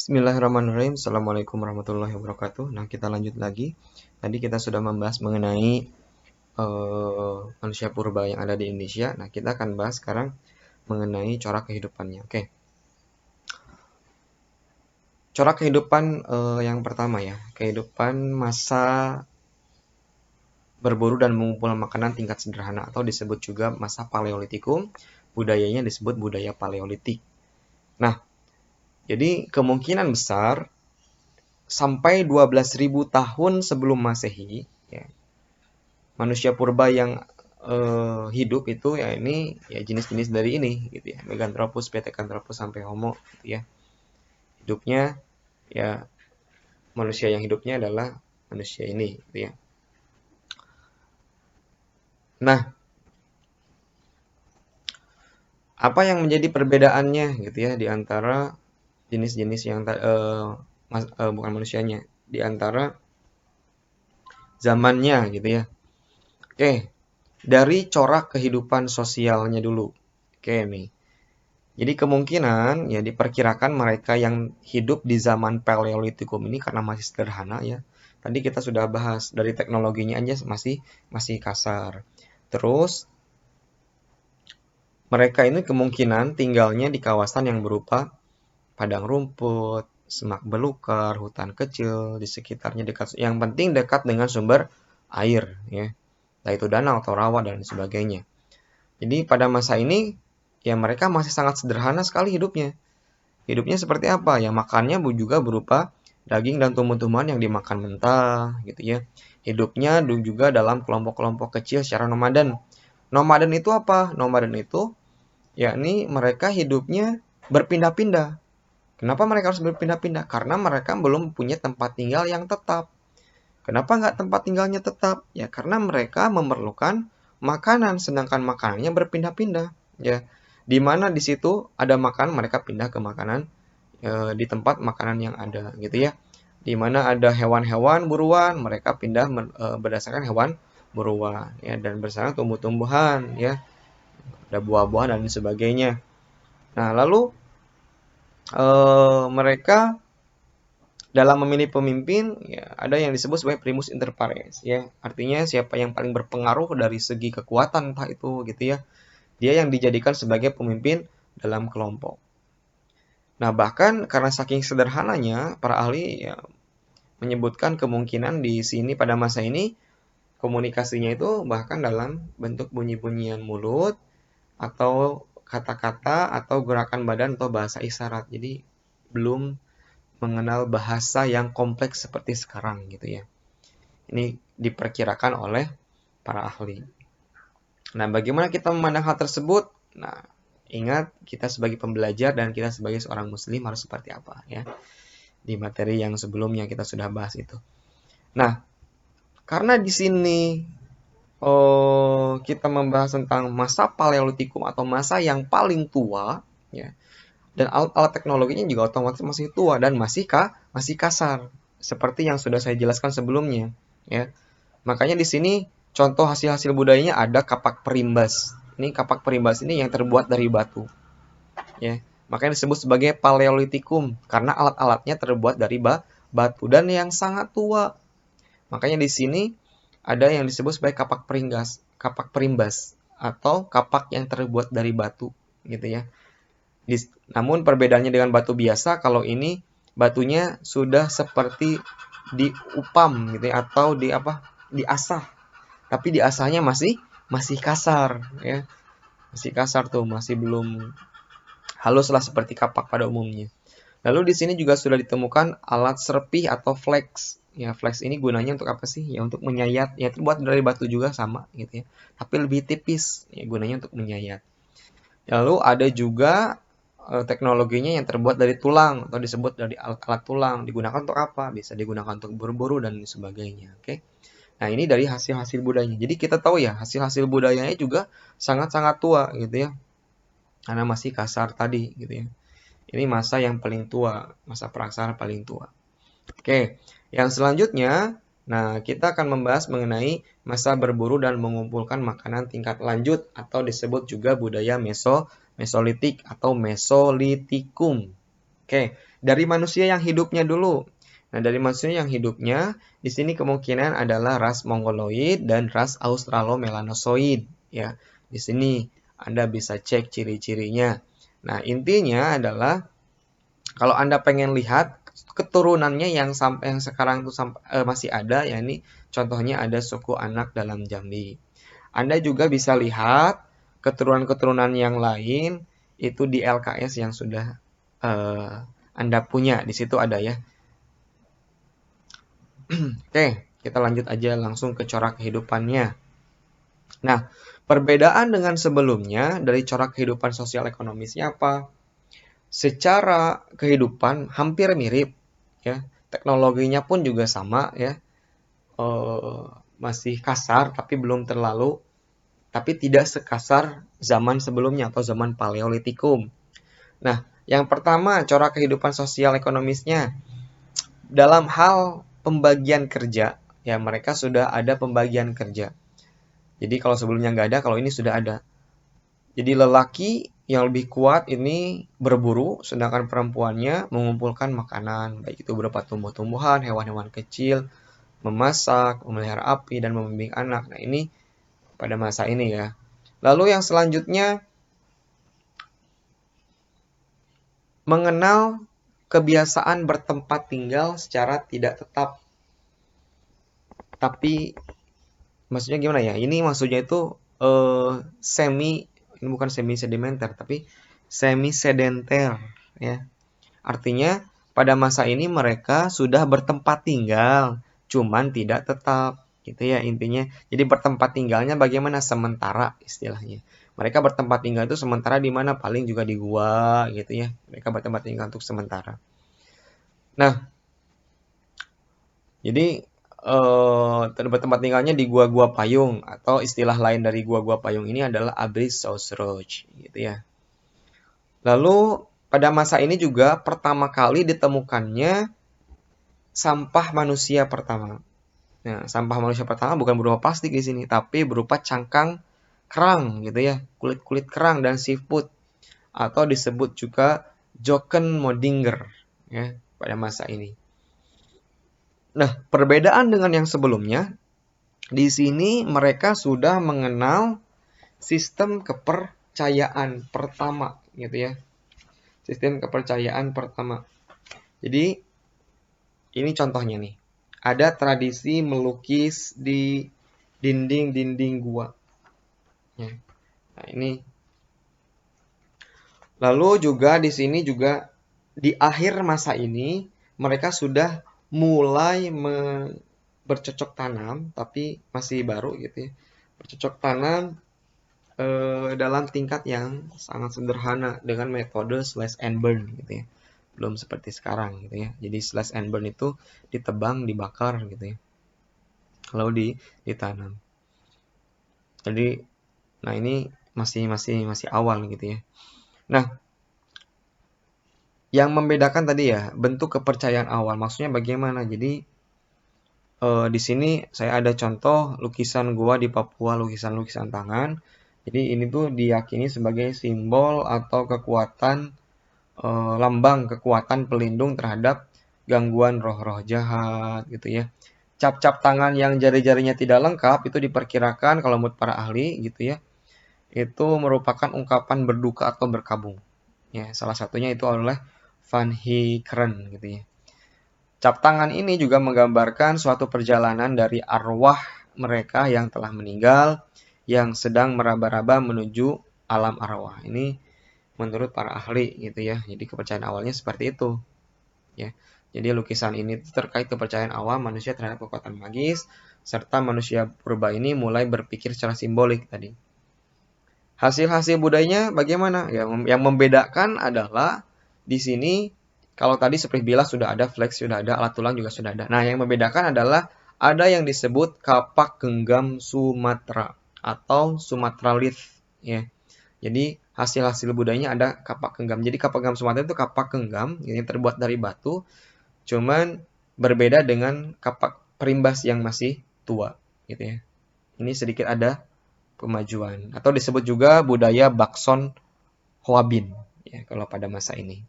Bismillahirrahmanirrahim. Assalamualaikum warahmatullahi wabarakatuh. Nah, kita lanjut lagi. Tadi kita sudah membahas mengenai manusia purba yang ada di Indonesia. Nah, kita akan bahas sekarang mengenai corak kehidupannya. Oke. Corak kehidupan yang pertama ya. Kehidupan masa berburu dan mengumpul makanan tingkat sederhana atau disebut juga masa Paleolitikum. Budayanya disebut budaya Paleolitik. Nah, jadi kemungkinan besar sampai 12.000 tahun sebelum Masehi, ya, manusia purba yang hidup itu ya ini ya jenis-jenis dari ini gitu ya, Meganthropus, Pithecanthropus sampai Homo gitu ya. Hidupnya ya manusia yang hidupnya adalah manusia ini gitu ya. Nah, apa yang menjadi perbedaannya gitu ya di antara jenis-jenis yang bukan manusianya, di antara zamannya gitu ya. Oke, dari corak kehidupan sosialnya dulu. Oke nih. Jadi kemungkinan ya diperkirakan mereka yang hidup di zaman Paleolitikum ini karena masih sederhana ya. Tadi kita sudah bahas dari teknologinya aja masih kasar. Terus mereka ini kemungkinan tinggalnya di kawasan yang berupa padang rumput, semak belukar, hutan kecil di sekitarnya dekat, yang penting dekat dengan sumber air ya. Entah itu danau atau rawa dan sebagainya. Jadi pada masa ini ya mereka masih sangat sederhana sekali hidupnya. Hidupnya seperti apa? Ya makannya juga berupa daging dan tumbuh-tumbuhan yang dimakan mentah gitu ya. Hidupnya juga dalam kelompok-kelompok kecil secara nomaden. Nomaden itu apa? Nomaden itu yakni mereka hidupnya berpindah-pindah. Kenapa mereka harus berpindah-pindah? Karena mereka belum punya tempat tinggal yang tetap. Kenapa nggak tempat tinggalnya tetap? Ya karena mereka memerlukan makanan, sedangkan makanannya berpindah-pindah. Ya, di mana di situ ada makan, mereka pindah ke makanan di tempat makanan yang ada, gitu ya. Di mana ada hewan-hewan buruan, mereka pindah berdasarkan hewan buruan, ya, dan berdasarkan tumbuh-tumbuhan, ya, ada buah-buahan dan sebagainya. Nah, lalu mereka dalam memilih pemimpin ya ada yang disebut sebagai primus inter pares ya, artinya siapa yang paling berpengaruh dari segi kekuatan entah itu gitu ya, dia yang dijadikan sebagai pemimpin dalam kelompok. Nah, bahkan karena saking sederhananya para ahli ya menyebutkan kemungkinan di sini pada masa ini komunikasinya itu bahkan dalam bentuk bunyi-bunyian mulut atau kata-kata atau gerakan badan atau bahasa isyarat. Jadi belum mengenal bahasa yang kompleks seperti sekarang gitu ya. Ini diperkirakan oleh para ahli. Nah, bagaimana kita memandang hal tersebut? Nah, ingat kita sebagai pembelajar dan kita sebagai seorang muslim harus seperti apa ya. Di materi yang sebelumnya kita sudah bahas itu. Nah, karena di sini kita membahas tentang masa Paleolitikum atau masa yang paling tua ya. Dan alat-alat teknologinya juga otomatis masih tua dan masih kasar seperti yang sudah saya jelaskan sebelumnya ya. Makanya di sini contoh hasil-hasil budayanya ada kapak perimbas. Ini kapak perimbas ini yang terbuat dari batu ya. Makanya disebut sebagai Paleolitikum karena alat-alatnya terbuat dari batu dan yang sangat tua. Makanya di sini ada yang disebut sebagai kapak perimbas atau kapak yang terbuat dari batu gitu ya. Namun perbedaannya dengan batu biasa, kalau ini batunya sudah seperti diupam gitu ya, atau diasah. Tapi diasahnya masih kasar ya. Masih kasar tuh, masih belum halus lah seperti kapak pada umumnya. Lalu di sini juga sudah ditemukan alat serpih atau flex. Ya, flex ini gunanya untuk apa sih? Ya untuk menyayat. Ya terbuat dari batu juga sama gitu ya. Tapi lebih tipis. Ya gunanya untuk menyayat. Lalu ada juga teknologinya yang terbuat dari tulang atau disebut dari alat-alat tulang. Digunakan untuk apa? Bisa digunakan untuk berburu dan sebagainya. Oke. Nah, ini dari hasil-hasil budayanya. Jadi kita tahu ya, hasil-hasil budayanya juga sangat-sangat tua gitu ya. Karena masih kasar tadi gitu ya. Ini masa yang paling tua, masa praksara paling tua. Oke, yang selanjutnya, nah kita akan membahas mengenai masa berburu dan mengumpulkan makanan tingkat lanjut atau disebut juga budaya Mesolitik atau Mesolitikum. Oke, Dari manusia yang hidupnya dulu. Nah, dari manusia yang hidupnya, di sini kemungkinan adalah ras Mongoloid dan ras Australomelanosoid. Ya, di sini Anda bisa cek ciri-cirinya. Nah, intinya adalah kalau Anda pengen lihat keturunannya yang sampai yang sekarang tuh masih ada, ya ini contohnya ada suku anak dalam Jambi. Anda juga bisa lihat keturunan-keturunan yang lain itu di LKS yang sudah Anda punya. Di situ ada ya. Oke, kita lanjut aja langsung ke corak kehidupannya. Nah, perbedaan dengan sebelumnya dari corak kehidupan sosial ekonomisnya apa? Secara kehidupan hampir mirip ya. Teknologinya pun juga sama ya. Masih kasar tapi belum terlalu, tapi tidak sekasar zaman sebelumnya atau zaman Paleolitikum. Nah, yang pertama corak kehidupan sosial ekonomisnya dalam hal pembagian kerja, ya mereka sudah ada pembagian kerja. Jadi kalau sebelumnya nggak ada, kalau ini sudah ada. Jadi lelaki yang lebih kuat ini berburu, sedangkan perempuannya mengumpulkan makanan, baik itu berupa tumbuh-tumbuhan, hewan-hewan kecil, memasak, memelihara api, dan membimbing anak. Nah ini pada masa ini ya. Lalu yang selanjutnya, mengenal kebiasaan bertempat tinggal secara tidak tetap. Tapi maksudnya gimana ya? Ini maksudnya itu ini bukan semi sedimenter, tapi semi sedenter ya. Artinya pada masa ini mereka sudah bertempat tinggal, cuman tidak tetap gitu ya intinya. Jadi bertempat tinggalnya bagaimana? Sementara istilahnya. Mereka bertempat tinggal itu sementara di mana? Paling juga di gua gitu ya. Mereka bertempat tinggal untuk sementara. Nah, jadi tempat tinggalnya di gua-gua payung, atau istilah lain dari gua-gua payung ini adalah Abyss Roach gitu ya. Lalu pada masa ini juga pertama kali ditemukannya sampah manusia pertama. Nah, sampah manusia pertama bukan berupa plastik di sini, tapi berupa cangkang kerang gitu ya, kulit-kulit kerang dan seafood, atau disebut juga Jokkenmodinger ya pada masa ini. Nah, perbedaan dengan yang sebelumnya, di sini mereka sudah mengenal sistem kepercayaan pertama gitu ya. Sistem kepercayaan pertama. Jadi ini contohnya nih. Ada tradisi melukis di dinding-dinding gua. Ya. Nah, ini. Lalu juga di sini juga di akhir masa ini mereka sudah mulai bercocok tanam, tapi masih baru gitu ya. Bercocok tanam dalam tingkat yang sangat sederhana dengan metode slash and burn gitu ya. Belum seperti sekarang gitu ya. Jadi slash and burn itu ditebang, dibakar gitu ya. Lalu ditanam. Jadi nah ini masih awal gitu ya. Nah, yang membedakan tadi ya bentuk kepercayaan awal. Maksudnya bagaimana? Jadi di sini saya ada contoh lukisan gua di Papua, lukisan tangan. Jadi ini tuh diyakini sebagai simbol atau kekuatan, lambang kekuatan pelindung terhadap gangguan roh-roh jahat gitu ya. Cap-cap tangan yang jari-jarinya tidak lengkap itu diperkirakan kalau menurut para ahli gitu ya, itu merupakan ungkapan berduka atau berkabung. Ya, salah satunya itu adalah Van Heekeren gitu ya. Cap tangan ini juga menggambarkan suatu perjalanan dari arwah mereka yang telah meninggal yang sedang meraba-raba menuju alam arwah. Ini menurut para ahli gitu ya. Jadi kepercayaan awalnya seperti itu ya. Jadi lukisan ini terkait kepercayaan awal manusia terhadap kekuatan magis serta manusia purba ini mulai berpikir secara simbolik tadi. Hasil-hasil budayanya bagaimana? Ya, yang membedakan adalah di sini kalau tadi seperti bilas sudah ada, flex sudah ada, alat tulang juga sudah ada. Nah, yang membedakan adalah ada yang disebut kapak genggam Sumatera atau Sumatralith ya. Jadi hasil-hasil budayanya ada kapak genggam. Jadi kapak genggam Sumatera itu kapak genggam yang terbuat dari batu, cuman berbeda dengan kapak perimbas yang masih tua gitu ya. Ini sedikit ada pemajuan atau disebut juga budaya Bakson Hoabin ya kalau pada masa ini.